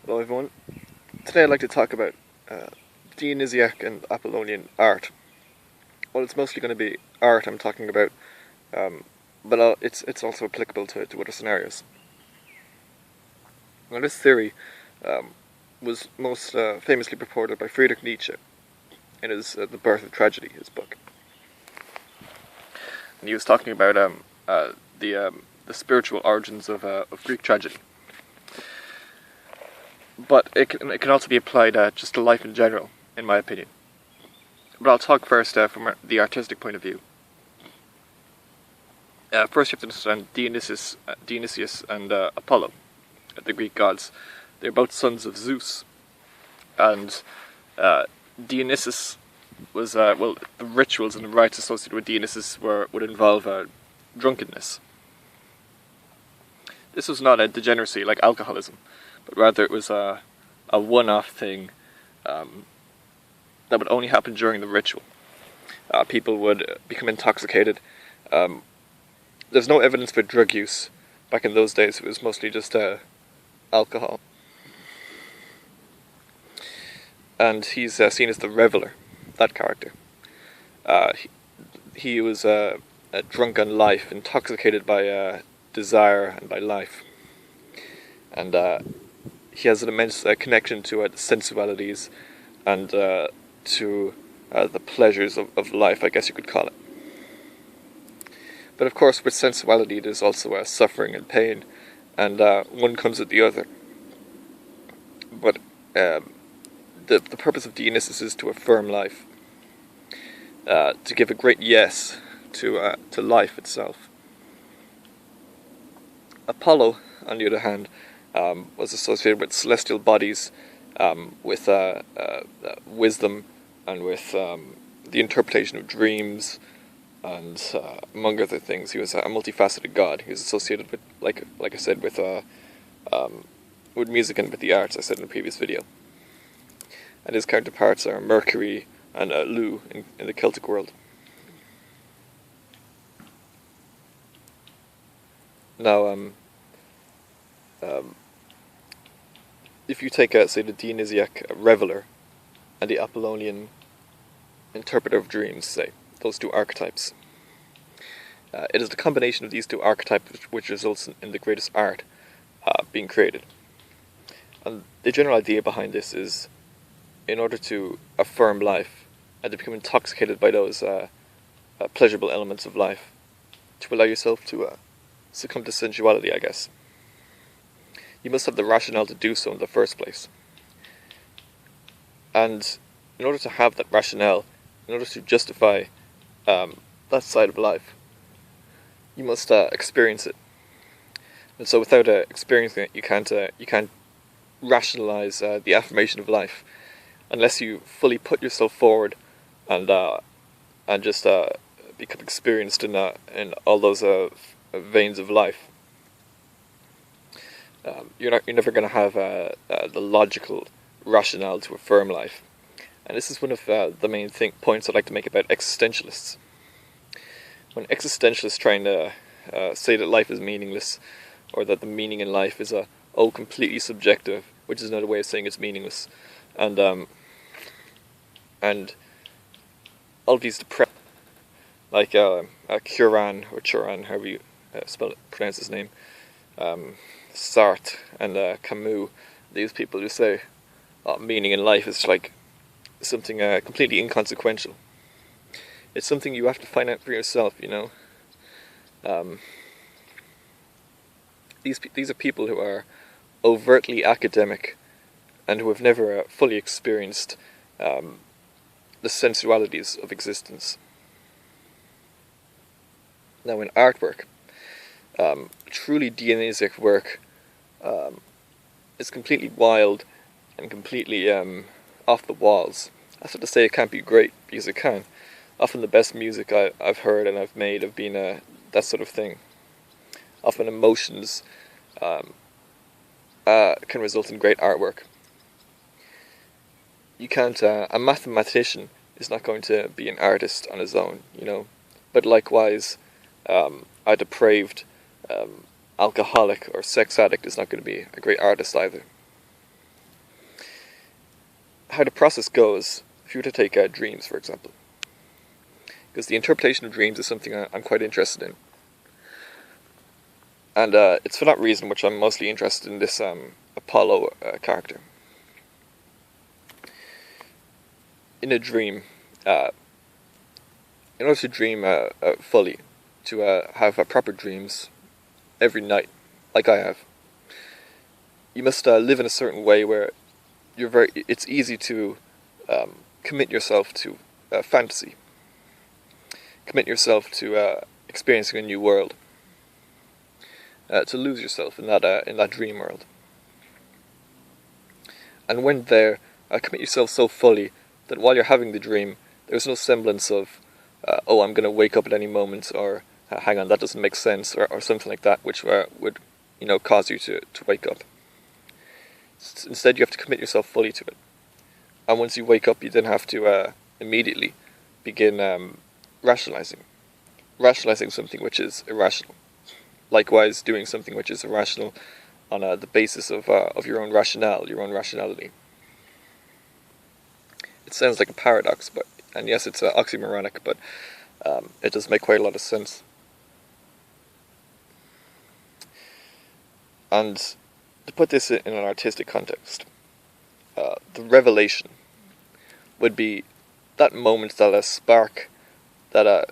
Hello everyone. Today I'd like to talk about Dionysiac and Apollonian art. Well, it's mostly going to be art I'm talking about, but it's also applicable to other scenarios. Now, this theory was most famously purported by Friedrich Nietzsche in his The Birth of Tragedy, his book. And he was talking about the spiritual origins of Greek tragedy. But it can also be applied just to life in general, in my opinion. But I'll talk first from the artistic point of view. First, you have to understand Dionysius and Apollo, the Greek gods. They're both sons of Zeus, and Dionysus was the rituals and the rites associated with Dionysus would involve drunkenness. This was not a degeneracy like alcoholism, but rather it was a one-off thing that would only happen during the ritual. People would become intoxicated. There's no evidence for drug use back in those days. It was mostly just alcohol. And he's seen as the reveler, that character. He was drunk on life, intoxicated by desire and by life. And he has an immense connection to sensualities and to the pleasures of life, I guess you could call it. But of course, with sensuality, there's also suffering and pain, and one comes with the other. But the purpose of Dionysus is to affirm life, to give a great yes to life itself. Apollo, on the other hand, was associated with celestial bodies, with wisdom, and with the interpretation of dreams, and among other things. He was a multifaceted god. He was associated with, like I said, with music and with the arts, I said in a previous video. And his counterparts are Mercury and Lu in the Celtic world. Now, if you take, say, the Dionysiac reveler and the Apollonian interpreter of dreams, say, those two archetypes, it is the combination of these two archetypes which results in the greatest art being created. And the general idea behind this is, in order to affirm life and to become intoxicated by those pleasurable elements of life, to allow yourself to succumb to sensuality, I guess, you must have the rationale to do so in the first place. And in order to have that rationale, in order to justify that side of life, you must experience it. And so, without experiencing it, you can't rationalize the affirmation of life, unless you fully put yourself forward and just become experienced in all those veins of life. You're never going to have the logical rationale to affirm life. And this is one of the main points I'd like to make about existentialists. When existentialists trying to say that life is meaningless, or that the meaning in life is completely subjective, which is another way of saying it's meaningless, and all of these like Curran or Churan, however you pronounce his name, Sartre and Camus, these people who say meaning in life is like something completely inconsequential. It's something you have to find out for yourself, you know. These are people who are overtly academic and who have never fully experienced the sensualities of existence. Now, in artwork, truly Dionysiac work is completely wild and completely off the walls. That's not to say it can't be great, because it can. Often the best music I've heard and I've made have been that sort of thing. Often emotions can result in great artwork. You can't. A mathematician is not going to be an artist on his own, you know. But likewise, a depraved alcoholic or sex addict is not going to be a great artist either. how the process goes, if you were to take dreams, for example, because the interpretation of dreams is something I'm quite interested in. And it's for that reason which I'm mostly interested in this Apollo character. In a dream, in order to dream fully, to have proper dreams every night, like I have, you must live in a certain way where it's easy to commit yourself to fantasy, commit yourself to experiencing a new world, to lose yourself in that dream world. And when there, commit yourself so fully that while you're having the dream, there's no semblance of, oh, I'm going to wake up at any moment, or hang on, that doesn't make sense, or something like that, which would, cause you to wake up. Instead, you have to commit yourself fully to it. And once you wake up, you then have to immediately begin rationalizing something which is irrational. Likewise, doing something which is irrational on the basis of your own rationale, your own rationality. It sounds like a paradox, and yes, it's oxymoronic, but it does make quite a lot of sense. And to put this in an artistic context, the revelation would be that moment, that spark, that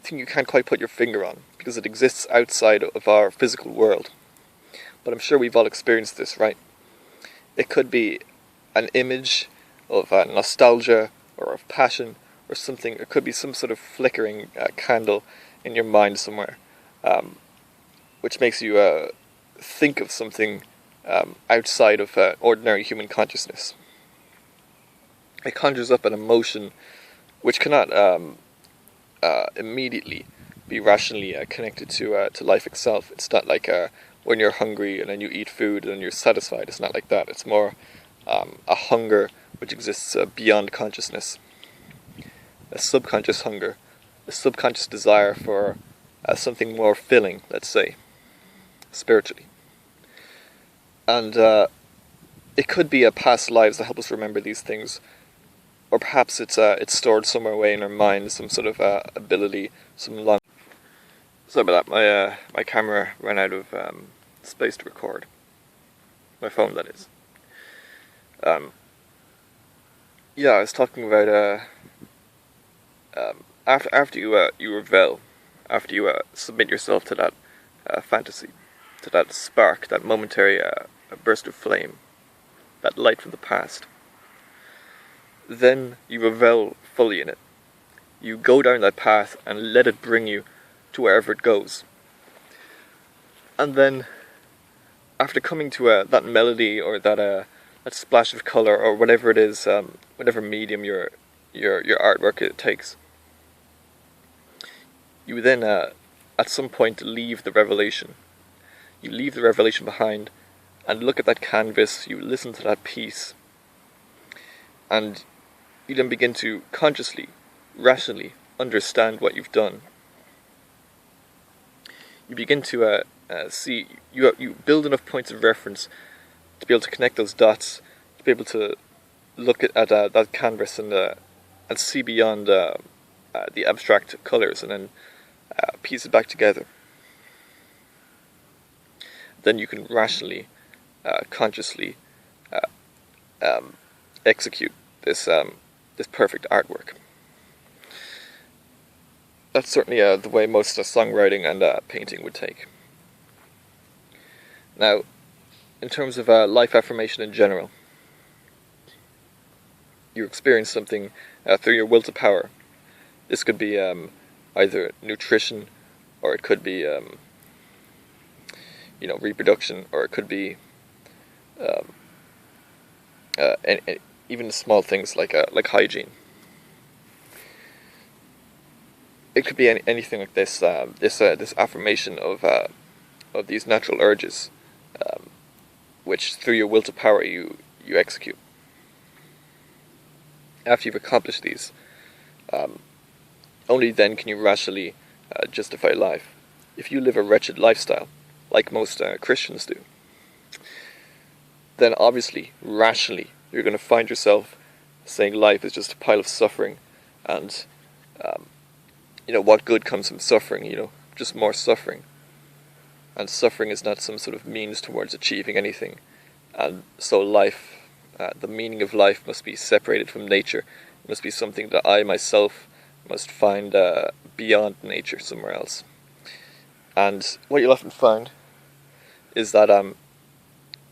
thing you can't quite put your finger on, because it exists outside of our physical world. But I'm sure we've all experienced this, right? It could be an image of nostalgia, or of passion, or something. It could be some sort of flickering candle in your mind somewhere, which makes you think of something outside of ordinary human consciousness. It conjures up an emotion which cannot immediately be rationally connected to life itself. It's not like when you're hungry and then you eat food and you're satisfied. It's not like that. It's more a hunger which exists beyond consciousness. A subconscious hunger, a subconscious desire for something more filling, let's say, spiritually. And it could be past lives that help us remember these things, or perhaps it's stored somewhere away in our mind, some sort of ability, some long. Sorry about that. My camera ran out of space to record. My phone, that is. Yeah, I was talking about after you revel, after you submit yourself to that fantasy, to that spark, that momentary burst of flame, that light from the past. Then you revel fully in it. You go down that path and let it bring you to wherever it goes. And then, after coming to that melody, or that splash of color, or whatever it is, whatever medium your artwork it takes, you then at some point leave the revelation. You leave the revelation behind and look at that canvas. You listen to that piece, and you then begin to consciously, rationally understand what you've done. You begin to see, you build enough points of reference to be able to connect those dots, to be able to look at that canvas and see beyond the abstract colours, and then piece it back together. Then you can rationally, consciously execute this perfect artwork. That's certainly the way most songwriting and painting would take. Now, in terms of life affirmation in general, you experience something through your will to power. This could be either nutrition, or it could be reproduction, or it could be even small things like hygiene. It could be anything like this. This affirmation of these natural urges, which through your will to power you execute. After you've accomplished these, only then can you rationally justify life. If you live a wretched lifestyle, like most Christians do, then obviously, rationally, you're going to find yourself saying life is just a pile of suffering, and what good comes from suffering? Just more suffering. And suffering is not some sort of means towards achieving anything. And so life, the meaning of life must be separated from nature. It must be something that I myself must find beyond nature, somewhere else. And what you'll often find is that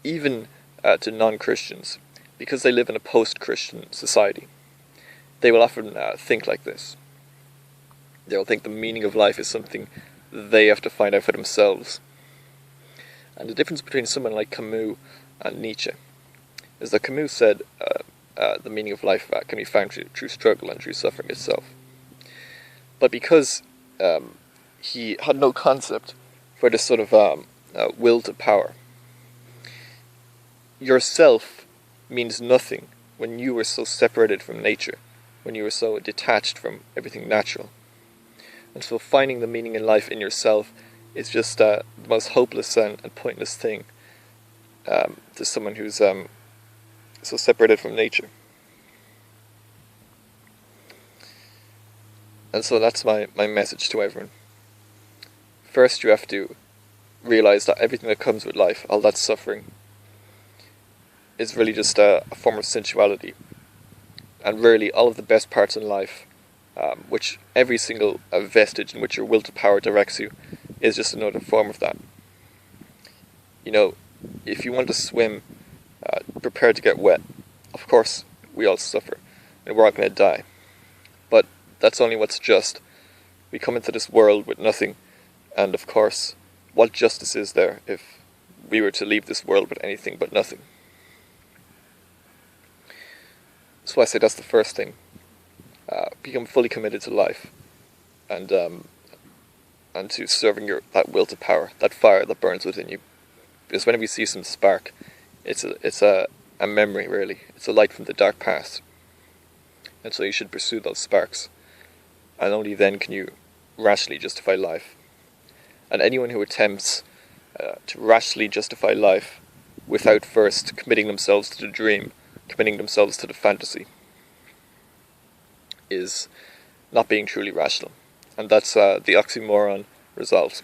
even to non-Christians, because they live in a post-Christian society, they will often think like this. They'll think the meaning of life is something they have to find out for themselves. And the difference between someone like Camus and Nietzsche is that Camus said the meaning of life can be found through struggle and through suffering itself. But because he had no concept for this sort of will to power, yourself means nothing when you were so separated from nature, when you were so detached from everything natural. And so finding the meaning in life in yourself is just the most hopeless and pointless thing to someone who's so separated from nature. And so that's my message to everyone. First, you have to realize that everything that comes with life, all that suffering, is really just a form of sensuality. And really, all of the best parts in life, which every single vestige in which your will to power directs you, is just another form of that. If you want to swim, prepare to get wet. Of course, we all suffer, and we're all going to die. But that's only what's just. We come into this world with nothing, and of course, what justice is there if we were to leave this world with anything but nothing? So I say that's the first thing. Become fully committed to life, and to serving that will to power, that fire that burns within you. Because whenever you see some spark, it's a memory, really. It's a light from the dark past. And so you should pursue those sparks. And only then can you rationally justify life. And anyone who attempts to rationally justify life without first committing themselves to the dream, committing themselves to the fantasy, is not being truly rational. And that's the oxymoron result.